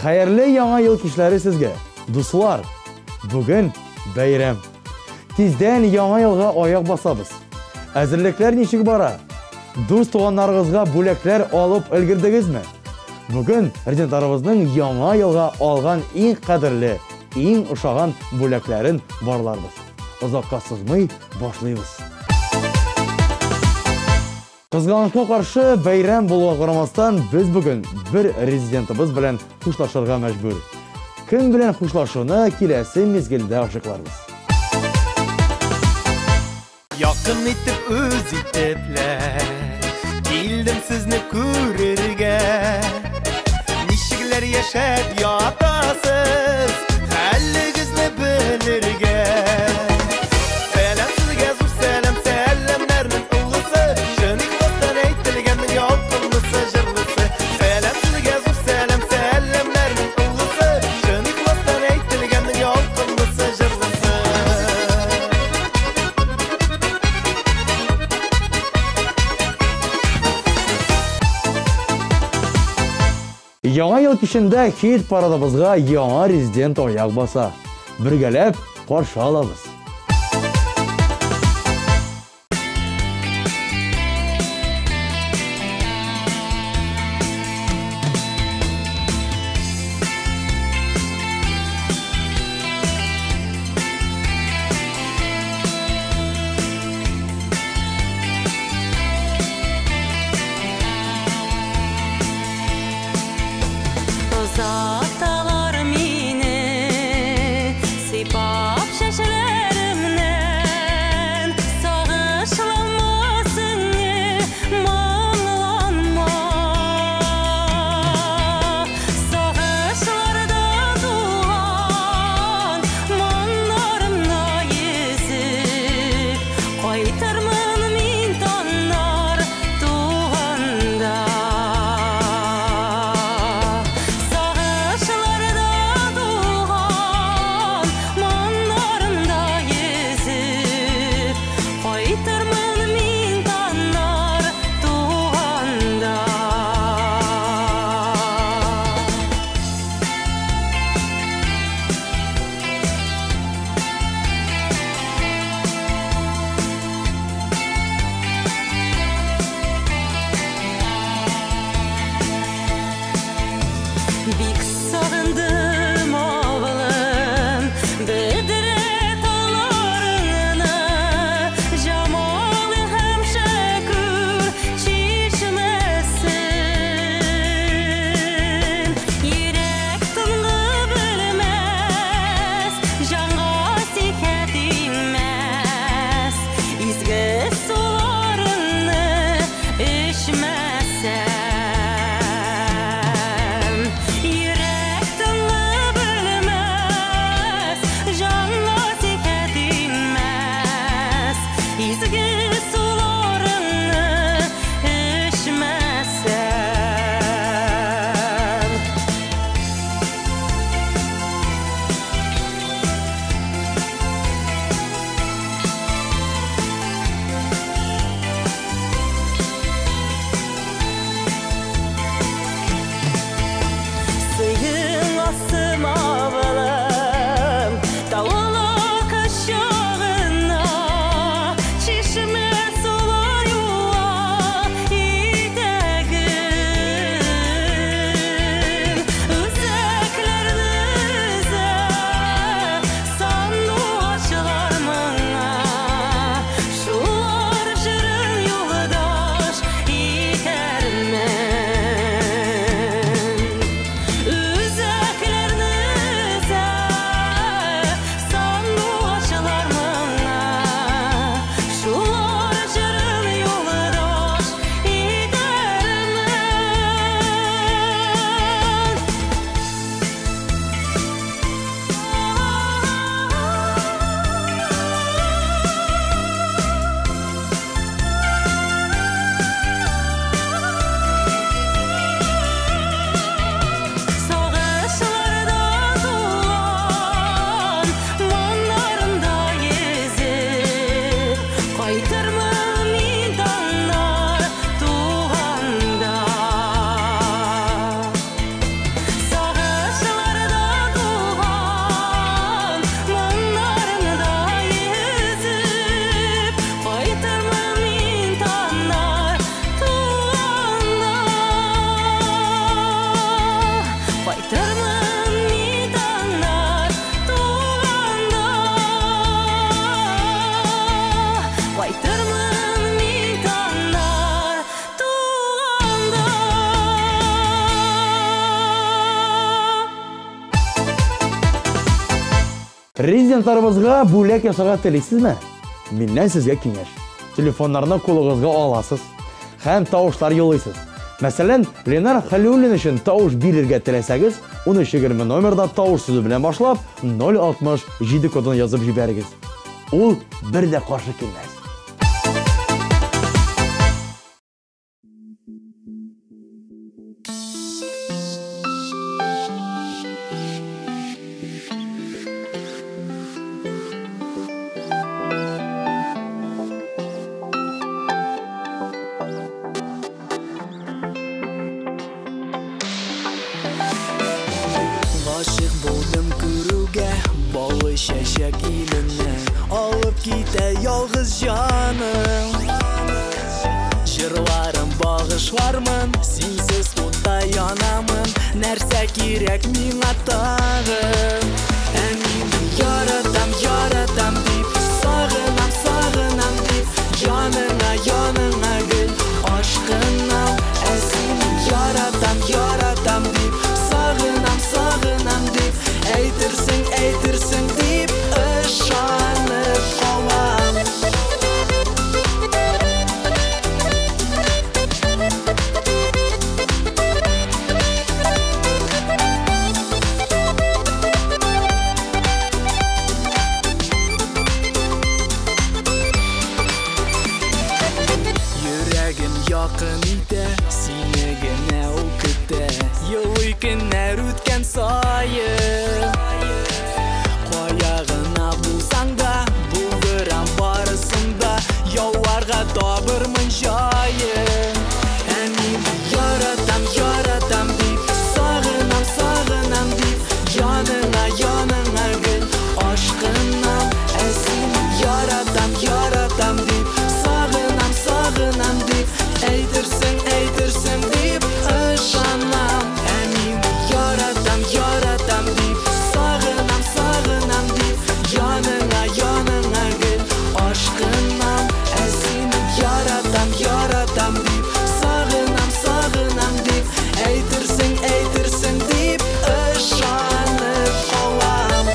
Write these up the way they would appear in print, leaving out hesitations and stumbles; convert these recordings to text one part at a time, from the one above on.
Xayrli yangi yil kishlari sizga. Do'stlar, bugun bayram. Tezdan yangi yilga oyoq basamiz. Hozirliklar nechig bora? Do'st to'g'onlaringizga bo'laklar olib ulgirdingizmi? Bugun prezidentimizning yangi yilga olgan eng qadrli, eng o'xshagan bo'laklarin borlarmiz. Uzoqqa suzmay boshlaymiz. Qizg'anishga qarshi bayram bo'lgan qaramasdan biz bugun bir rezidentimiz bilan xushlasharga majbur. Kim bilan xushlaşishni kelasi mezgilda ochiqlarmiz. Yaqin etib o'z etiblar, keldim sizni ko'rarga. Nishiglar yashab yotasiz, haligizni bilirga. Salam sizga zur salam, salamlarning ulg'isi, sho'ning doston aytilgan yoqimlisi jirlisi. Salam sizga zur salam, salamlarning ulg'isi, sho'ning doston aytilgan yoqimlisi jirlisi. Yangi yil kishida hit paradimizga yangi rezident oyoq basa. Birgalab qarshi olamiz. Uzatalar meni sipap şaşlarımdan, sağışlanmasın manlanma. Sağışlarda doğan manlarımda yüzüp, qaytarmın min tanlar doğanda. Bik sağındım oğlum, bedire talarını, Cemal'ı hem şükür çişmesin. Yürek tıngı bilmez, canğa siket inmez, izgi sularını içmezsen. Çişime Резидентларыбызга бүләк ясарга телисезме? Миннән сезгә киңәш. Телефоннарны кулыгызга аласыз һәм тавышлар юлыйсыз. Мәсәлән, Ленар Халиуллин өчен тавыш бирергә теләсәгез, 1320 номерда тавыш сүзе белән башлап, 067 кодын язып җибәрегез. Ул бер дә каршы килмәс. Гашык булдым күрүгә, балы чәчәк иленнән алып китә ялгыз җаным. Җырларым багышлармын, синсез тутта янамын. Нәрсә кирәк миңа тагын? Ә мин яратам, яратам дип, сагынам, сагынам дип, яныңа, яныңа гел ашкынам. Ә син яратам, яратам дип, сагынам, сагынам дип, әйтерсең, әйтерсең дип, ышанып калам. Йөрәгем якын итә, сине генә ул көтә. Елый көннәр үткән саен, кая гына булсаң да, булдырам барысын да, яуларга табырмын җаен. Ә мин яратам, яратам дип, сагынам, сагынам дип, яныңа, яныңа гел ашкынам. Ә син яратам, яратам дип, сагынам, сагынам дип, әйтерсең, әйтерсең дип, ышанам. Ә мин яратам, яратам дип, сагынам, сагынам дип, яныңа, яныңа гел ашкынам. Ә син яратам, яратам дип, сагынам, сагынам дип, әйтерсең, әйтерсең дип, ышанып калам.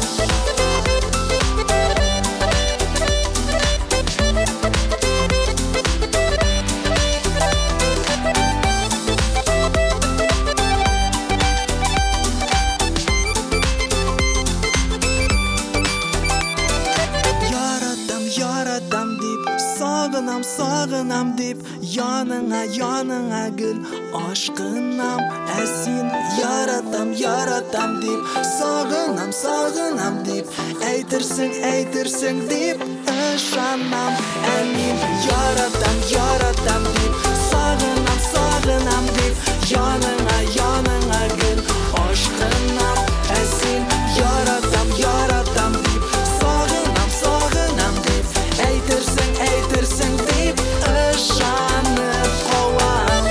Яратам, яратам дип, сагынам, сагынам дип, яныңа, яныңа гел ашкынам. Ә син яратам, яратам дип, сагынам, сагынам дип, әйтерсең, әйтерсең дип, ышанам. Ә мин яратам, яратам дип, сагынам, сагынам дип, яныңа, яныңа гел ашкынам. Ә син яратам, яратам дип, сагынам, сагынам дип, әйтерсең, әйтерсең дип, ышанып калам.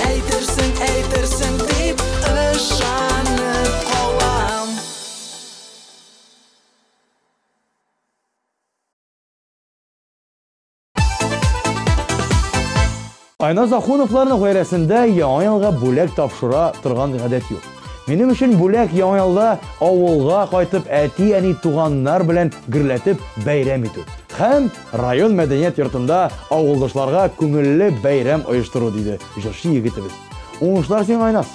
Әйтерсең, әйтерсең дип, ышанып калам. Айназ Ахуновларның гаиләсендә яңа елга бүләк тапшыра торган гадәт юк. Минем өчен бүләк яңа елда авылга кайтып әти-әни туганнар белән гөрләтеп бәйрәм итү. Һәм район мәдәният йортында авылдашларга күңелле бәйрәм оештыру диде җырчы егетебез. Уңышлар сиңа, Айназ.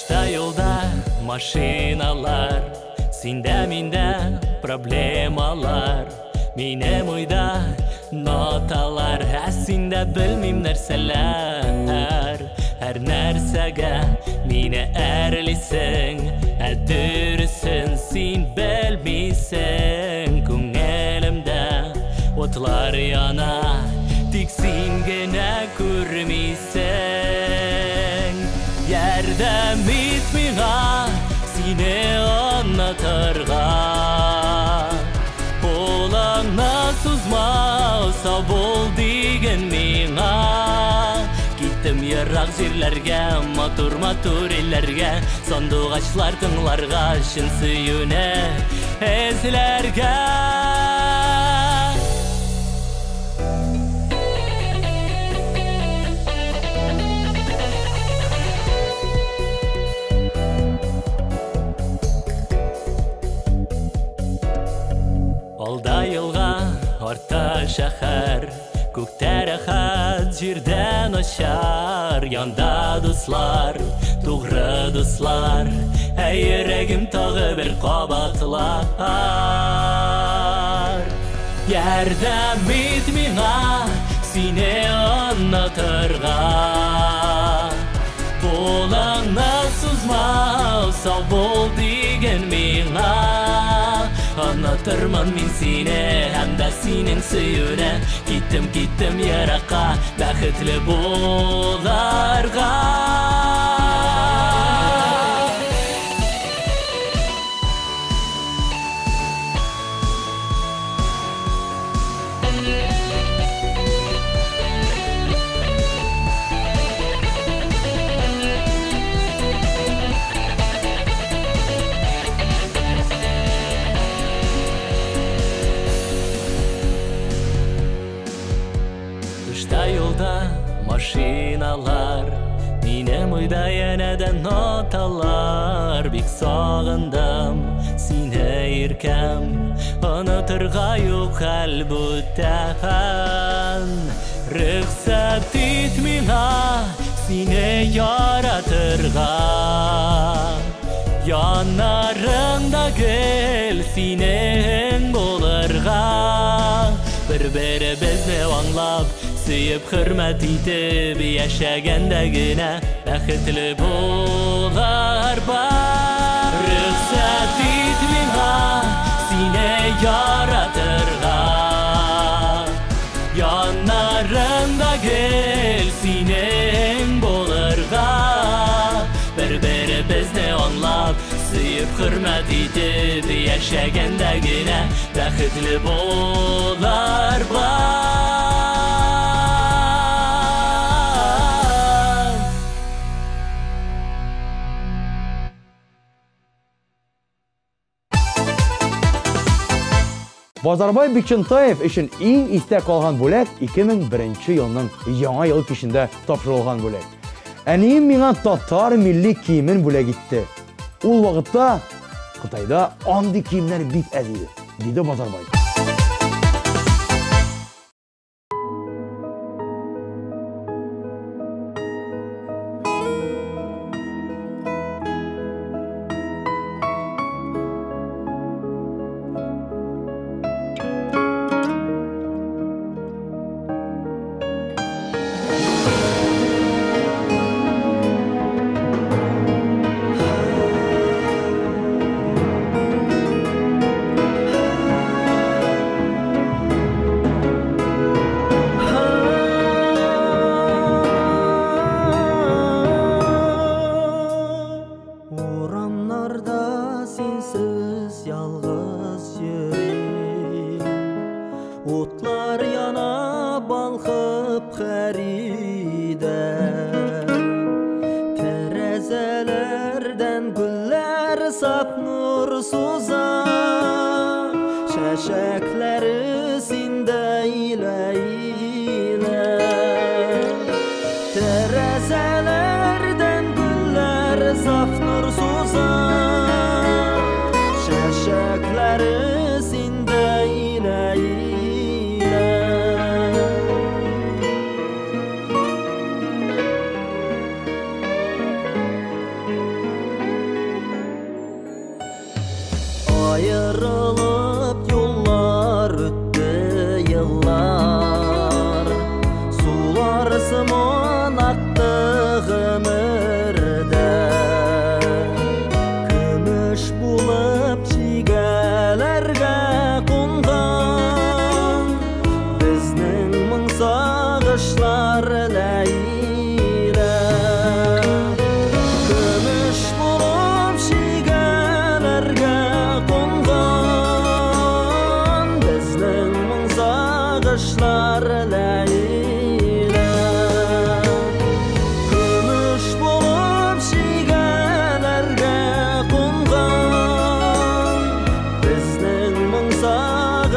Тышта юлда машиналар, синдә миндә проблемалар. Минем уйда ноталар, синдә белмим нәрсәләр. Һәр нәрсәгә мине әрлисең, дөресен син белмисең. Күңелемдә отлар яна, тик син генә күрмисең. Ярдәм ит миңа, сине онытырга. Қолыңна сузма, сау бол диген миңа. Киттем ерак җирләргә, матур илләргә, сандугачлар тыңларга, шын сөюне эзләргә. Алда елга, артта шәһәр, күктә рәхәт, җирдән очар. Янда дуслар, тугры дуслар, йөрәгем тагы бер кабатлар. Ярдәм ит миңа, сине онытырга. Қолыңна сузма, сау бол диген миңа. Онытырмын мин сине, һәм дә синең сөюне. Киттем еракка, бәхетле буларга. Тышта юлда машиналар, минем уйда янәдән ноталар. Бик сагындым сине иркәм, онытырга юк хәл бүтән. Рөхсәт ит миңа, сине яратырга. Яннарыңда гел синең булырга. Бер-беребезне аңлап, сөеп хөрмәт итеп, яшәгәндә генә бәхетле булар бар. Рөхсәт ит миңа, сине яратырга. Яннарыңда гел синең булырга. Бер-беребезне аңлап, сөеп хөрмәт итеп, яшәгәндә генә бәхетле булар бар. Базарбай Бикчентаев өчен иң истә калган бүләк 2001 елның яңа ел кичендә тапшырылган бүләк. Әнием миңа татар милли киемен бүләк итте. Ул вакытта Кытайда андый киемнәр бик әз иде, диде Базарбай.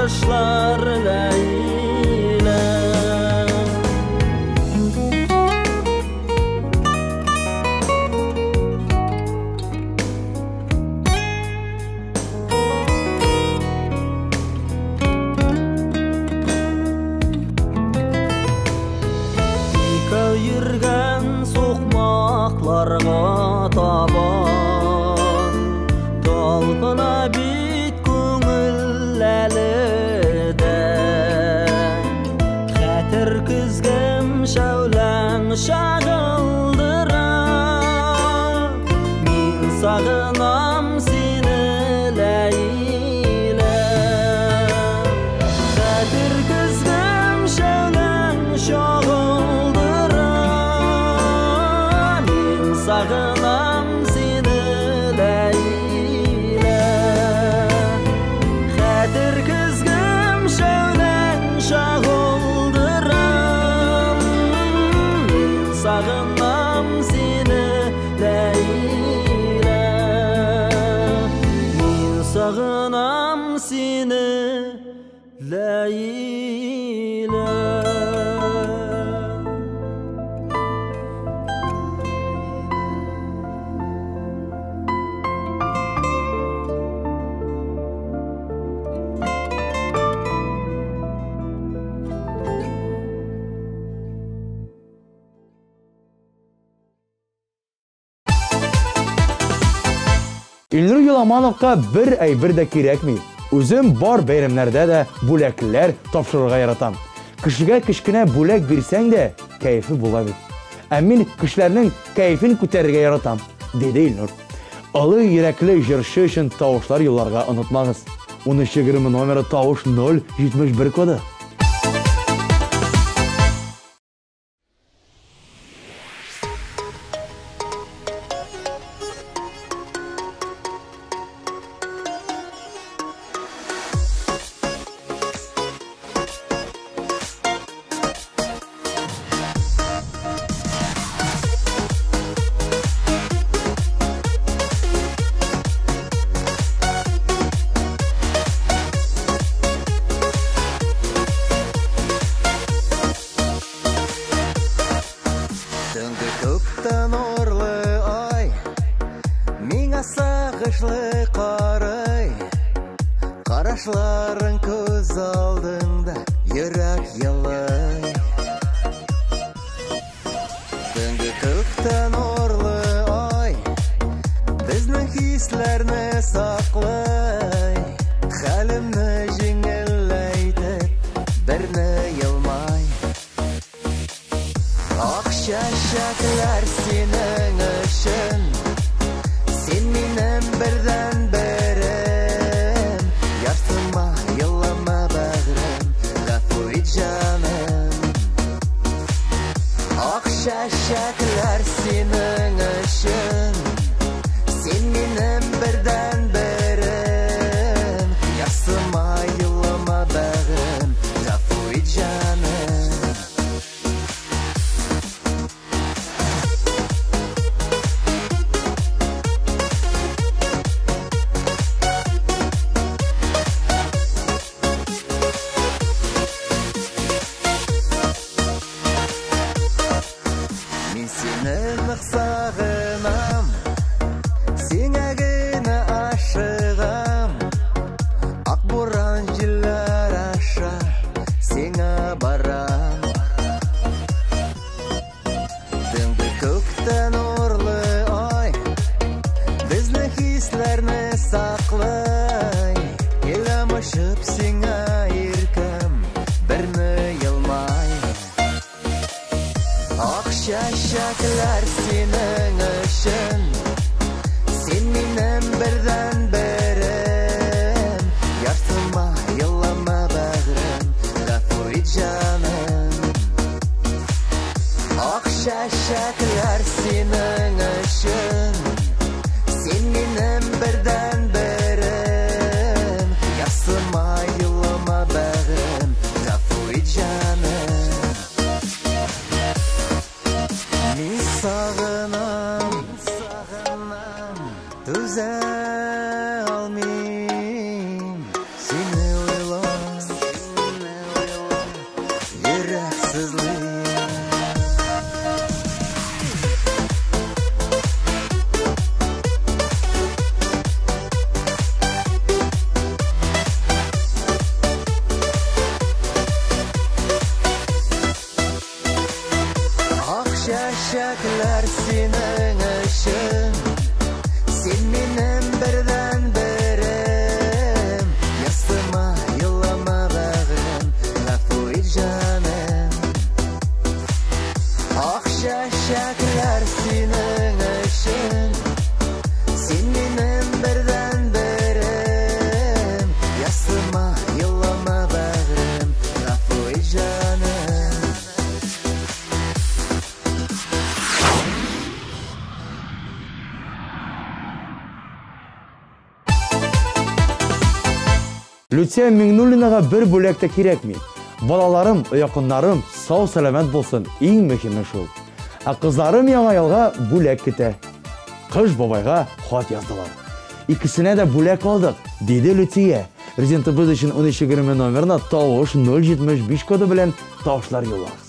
karışlar Leyla. Dikal yürgen sokmaklarga taban talpına bit köngüllelide Xatir kızgım şavlan şagıldıra Min sağınam seni Leyla Xatir kızgım şavlan şagıldıra Min sağınam seni Leyla Xatir kızgım şavlan şagıldıram Min sağınam seni Leyla Min sağınam seni Leyla. İlnur Yulamanovga bir ayber de kerakmi. Özüm bar bayramlarda da bulaklar topşırırga yaratam. Kişiga kishkina bulak bersang de kayfi bo'ladi. Amin kishlarning kayfini ko'tarishga yaratam, dedi Ilnur. Alı yürekli jırşı için tavuşlar yıllarga unutmağız. 13-20 numara tavuş 071 kodu. Көктен орлы ай, миңа сагышлы карый, карашларың көз алдыңда, йөрәк ялый. Төнге көктен орлы ай, безнең хисләрне саклый, хәлемне җиңеләйтеп, берне елмай. Çiçekler senin için, sen benim birden birim. Yarsıma, yıllama bağrım, gafu canım. Ak çiçekler senin için, sen benim birden birim. Yarsıma, yıllama bağrım, gafu canım. Sağınam, sine gene aşığım. Akburan jiller aşa, sine baram. Tüngü kökten orlı ay, bizne hislerni saklay. Yelamışıp sine irkim, birni yılmay. Ak çiçekler senin için, sen benim birden birim. Yarsıma, yıllama bağrım, gafu canım. Ak çiçekler senin için, sen benim birden birim. Yarsıma, yıllama Люция Миңнуллинага бер бүләк тә кирәкми. Балаларым, якыннарым сау сәламәт булсын, иң мөһиме шул. Ә кызларым яңа елга бүләк көтә. Кыш бабайга хат яздылар. Икесенә дә бүләк алдык, диде Люция. Резидентыбыз өчен 1320 номерына тавыш 075 коды белән тавышлар юллагыз.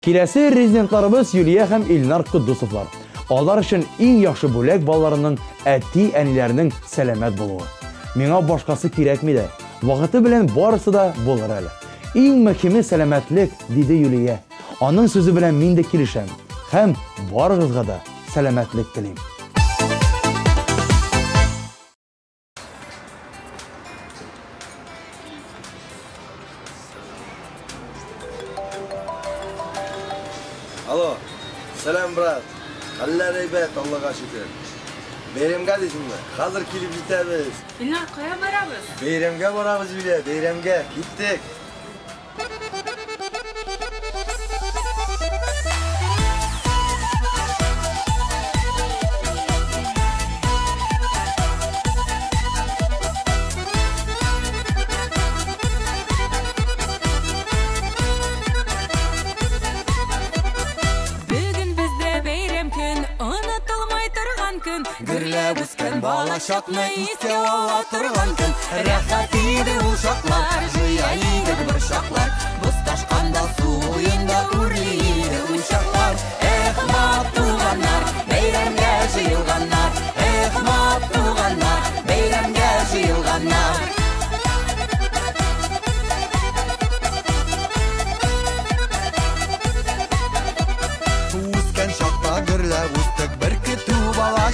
Киләсе резидентларыбыз Юлия һәм Илнар Куддусовлар. Алар өчен иң яхшы бүләк балаларының әти-әниләренең сәламәт булуы. Миңа башкасы кирәкми дә. Вакыты белән барысы да булыр әле. Иң мөһиме сәламәтлек, диде Юлия. Аның сүзе белән мин дә килешәм. Һәм барыгызга да сәламәтлек телим. Alo, selam brat. Haller heybet, Allah'a şükür. Beyramga deysizmi? Hazır kelib yetamiz. Ilnar, qayerga boramiz? Beyramga boramiz Yuliya, beyramga. Ketdik. Гүрләп үскән бала чакны искә ала торган көн. Рәхәт иде ул чаклар, җыя идек бер чаклар. Боз ташканда су уенда үрли иде уйчаклар. Эх,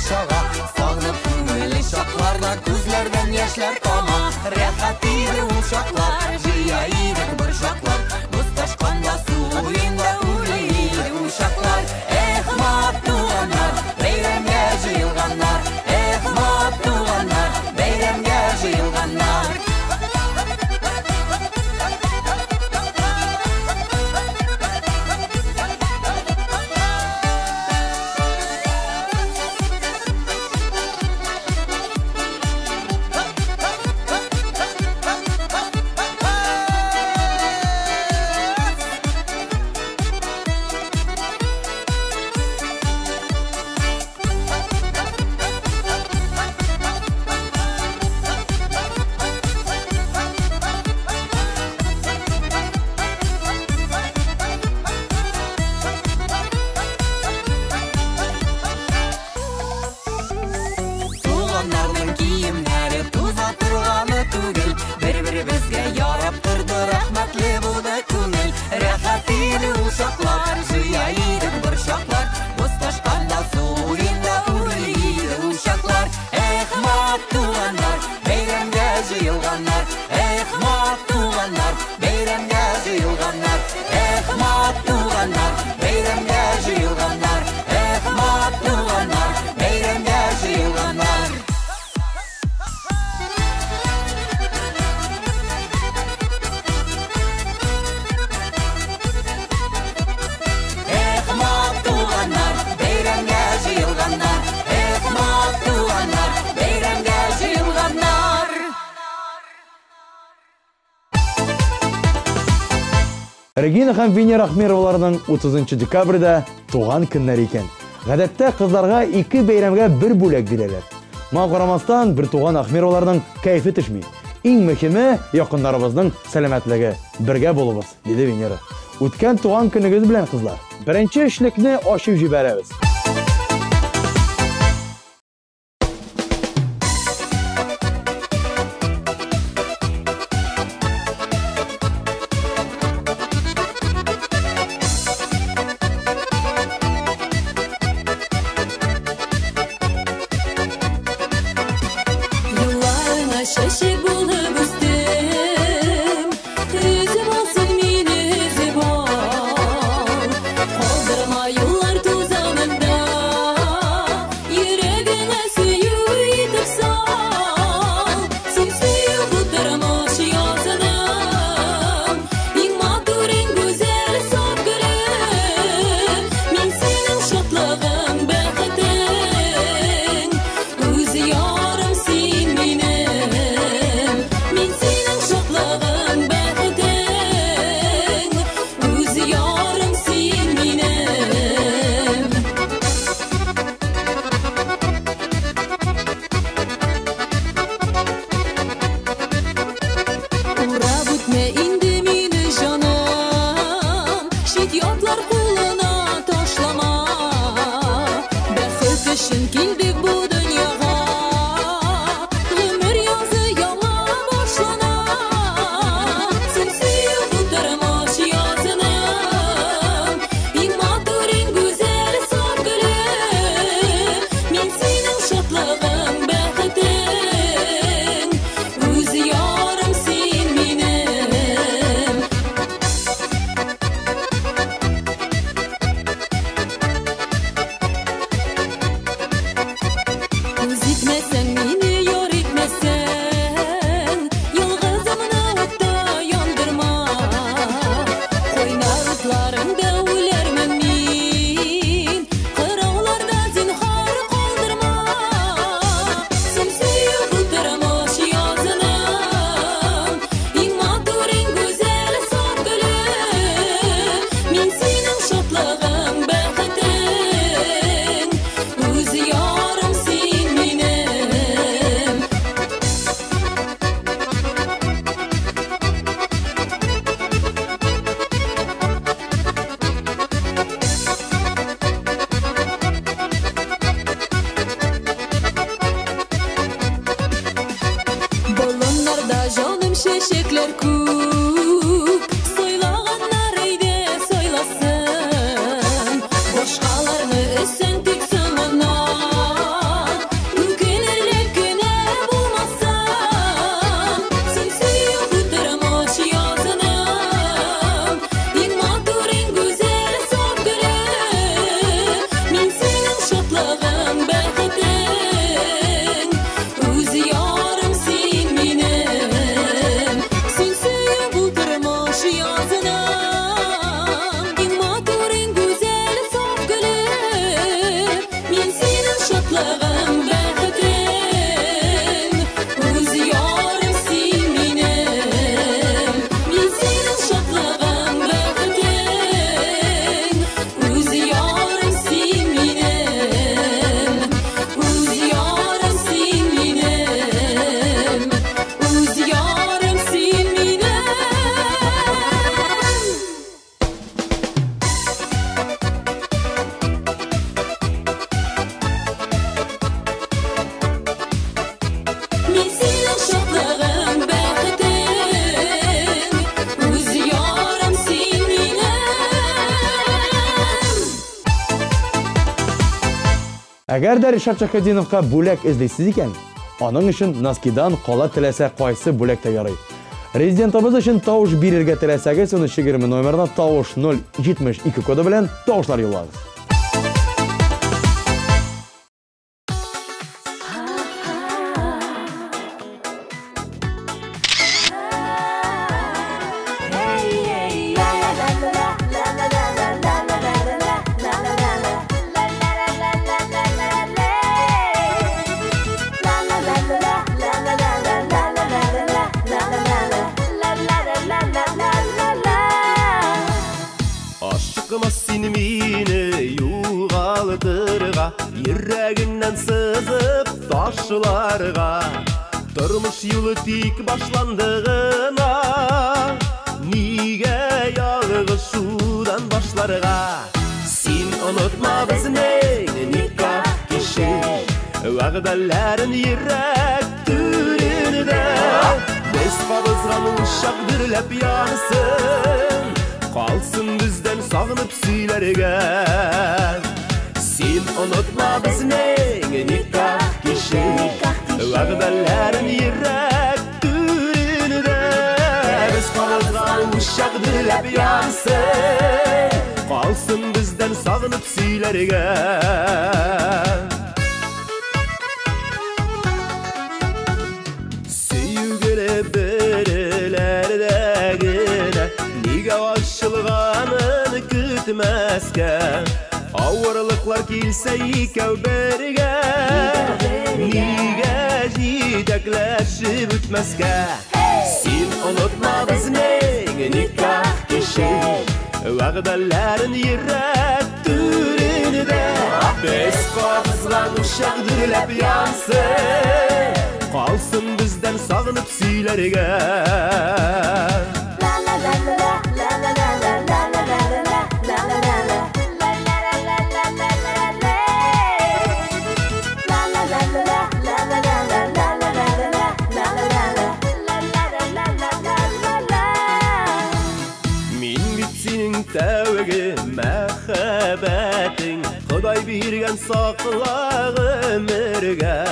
шаға. Сағынып күңілі шақларда күзлерден яшьләр тама. Рәхәт иде ул шаклар, жыя идек бер шаклар. Бусташканда суында үле иде ул шаклар. Эх, мат туганнар, бәйрәмгә җыелганнар. Эх, мат туганнар, бәйрәмгә җыелганнар. Туганнарның киемнәре туза торганы түгел. Бер-беребезгә ярап торды, рәхмәтле булды күңел. Рәхәт иде ул шаклар, жыя идек бер шаклар. Бусташканда суында үле иде ул шаклар. Эх, мат туганнар, бәйрәмгә җыелганнар. Эх, мат туганнар, бәйрәмгә җыелганнар. Эх, мат туганнар, бәйрәмгә җыелганнар. Эх, мат туганнар, бәйрәмгә җыелганнар. Эх, мат туганнар, бәйрәмгә җыелганнар. Эх, мат туганнар, бәйрәмгә җыелганнар. Регина һәм Венера Ахмероваларның 30 декабрьдә туган көннәре икән. Гадәттә кызларга 2 бәйрәмгә бер бүләк бирәләр. Моңа карамастан бер туган Ахмероваларның кайфы төшми. Иң мөһиме якыннарыбызның сәламәтлеге. Бергә булабыз, диде Венера. Үткән туган көнегез белән кызлар. Беренче эшлекне ачып җибәрәбез. Yıllarına şaşık bulup üstüm, üzüm olsun min üzüm ol. Kaldırma yıllar tuzağında, şatlığım bäxtim Öz yarımsın minim Min senin şatlığım bäxtim Öz yarımsın minim Öz yarımsın minim Öz yarımsın minim Min senin şatlığım bäxtim Öz yarımsın minim Agar da Rishad Shahkadinovga bo'lak izlaysiz ekan, onun uchun Naskidan qola tilasa qaysi bo'lakda yaraydi. Rezidentimiz uchun tovush berishga tilasangiz, uni 20 nomerdan tovush 072 kodi bilan tovushlar yo'llaysiz. Aşkıma seni meni yuğaldırga Yüreğinden sızıp taşlarga Durmuş yılı tik başlandığına Nige yalgız şudan başlarga Sen unutma bizning nikah kişi Vağdalarin yürek türünde Biz qabızgan uşak dürlep yansın Qalsın bizden sağınıp siylerge Sen unutma bizning nikah kişi Vağdalarin yürek türünde Biz qabızgan uşak dürlep yansın Qalsın bizden sağınıp siylerge Sevgili birilerdegine Niga aşılganını kütmezke Avırlıklar kilse ikev berge Niga jidekleşip ütmezke Sen unutma bizning nikah kişi Vağdalarin yürek türünde Biz qabızgan uşak dürlep yansın Qalsın bizden sağınıp siylerge Min bitsin tevgi mehabetin Xuday bergen saqla ömürge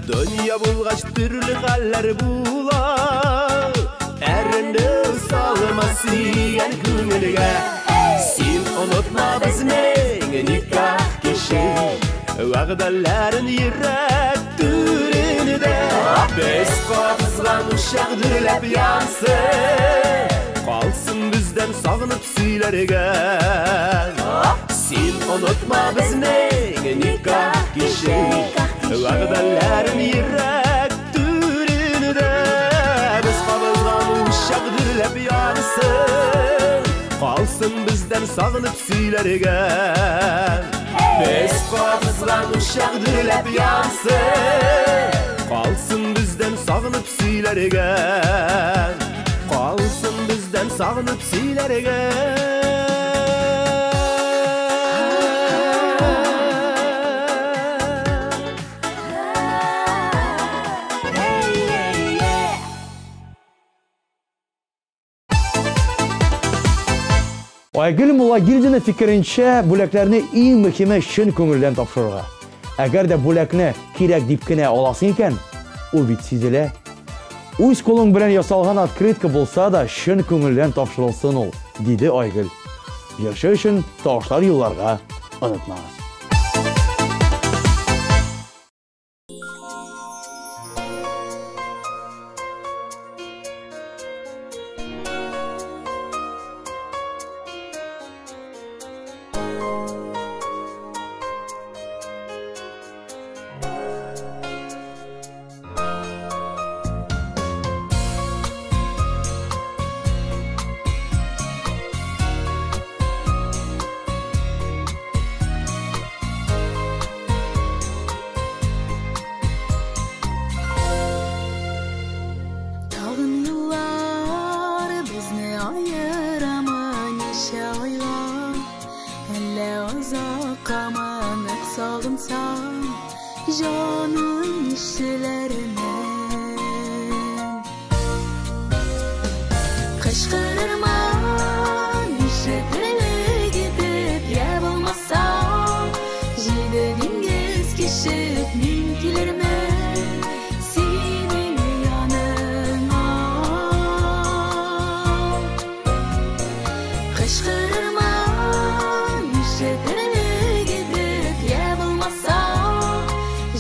Dünya bulgaç türlü haller bular Erinde salma siyen kümülge Sen unutma bizning nikah kişi Vağdalarin yürek türünde Biz qabızgan uşak dürlep yansın Qalsın bizden sağınıp siylerge Sen unutma bizning nikah kişi Vağdalarin yürek türünde Biz qabızgan uşak dürlep yansın Qalsın bizden sağınıp siylerge Biz qabızgan uşak dürlep yansın Qalsın bizden sağınıp siylerge Qalsın bizden sağınıp siylerge Aygül Mulagildi'nin fikrince bo'laklarni eng muhimi shin ko'ngildan topshirig'i. Agar da bo'lakni kerak debgina olasing ekan, u bitsizlar. O'z qo'ling bilan yasalgan открытка bo'lsa da shin ko'ngildan topshirilsin u, dedi Aygül. Yashash uchun toshlar yo'llarga unutmaymiz. sog'insam jonim ishlarini qishqirarman ishatirilib deb ya bo'lmasam jiyda dengiz keshib men kelarman sening yoningga qishqirarman ishatirilib deb ya bo'lmasam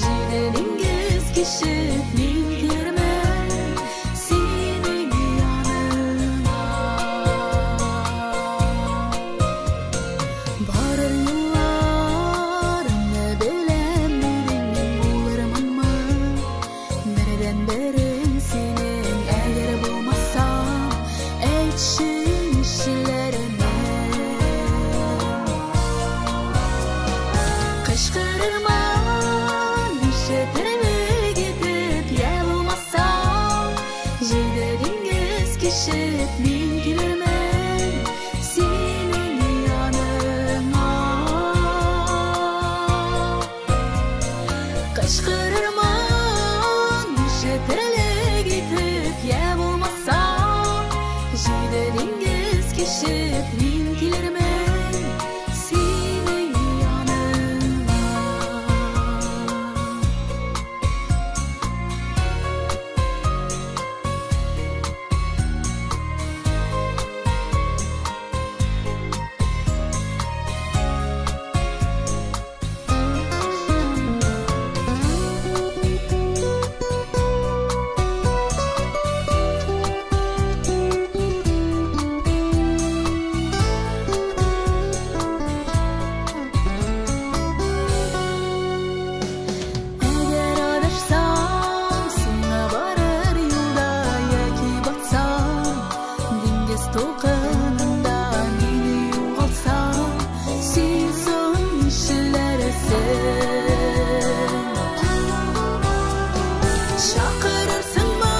jiyda dengiz keshib men kelarman sening yoningga borar yo'llarimni bilamading bo'larmanmi biridan biring sening agar bo'lmasam aytishing ishlarini qishqirarman ishatirilib deb ya bo'lmasam jiyda dengiz keshib men kelarman sening yoningga qishqirarman ishatirilib deb ya bo'lmasam jiyda dengiz keshib men kelarman sening yoningga agar adashsam senga borar yo'lda yoki botsam dengiz to'lqinida meni yo'qolsam sen so'ng ishlarsan chaqirarsanmi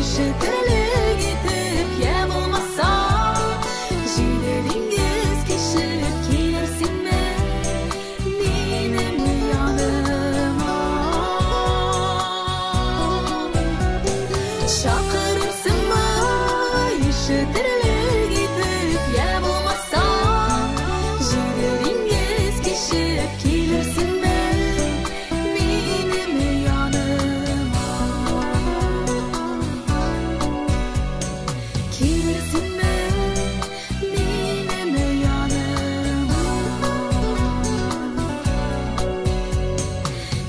ishatirilib deb ya bo'lmasam jiyda dengiz keshib kelarsanmi mening yonimga chaqirarsanmi ishatirilib deb ya bo'lmasam jiyda dengiz keshib kelarsanmi mening yonimga kelarsanmi mening yonimga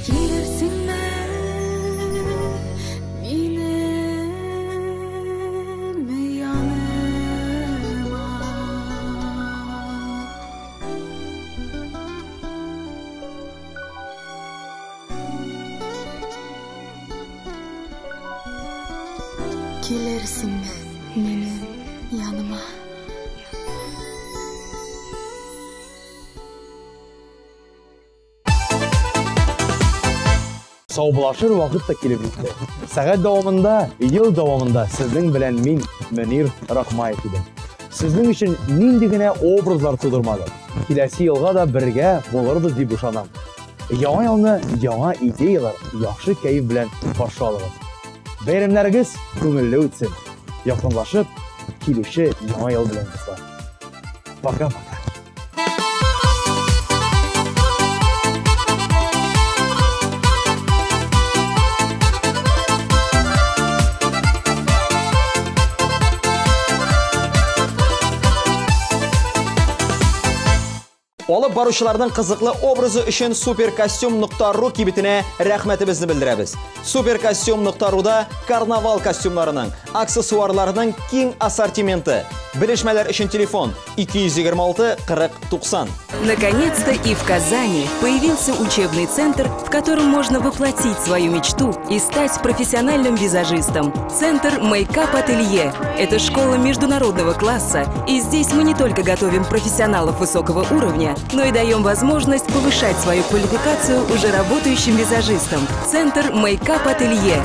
kelarsanmi mening yonimga kelarsanmi mening yonimga Саубулашыр вакыт та килеп җитте. Сәгать дәвамында, ел дәвамында сезнең белән мин Мөнир Рахмаев идем. Сезнең өчен нинди генә образлар тудырмадым. Киләсе елга да бергә булырбыз дип ышанам. Яңа елны яңа идеялар, яхшы кәеф белән каршы алыгыз. Бәйрәмнәрегез күңелле үтсен. Якынлашып, килүче яңа ел белән дуслар. Пока-пока. Алып баручыларның кызыклы образы өчен supercostume.ru кибетенә рәхмәтебезне белдерәбез. Supercostume.ru'да карнавал костюмнарының, аксессуарларының киң ассортименты. Белешмәләр өчен телефон 226 40 90. Наконец-то и в Казани появился учебный центр, в котором можно воплотить свою мечту и стать профессиональным визажистом. Центр Makeup Ателье – это школа международного класса, и здесь мы не только готовим профессионалов высокого уровня, но и даем возможность повышать свою квалификацию уже работающим визажистам. Центр Makeup Ателье.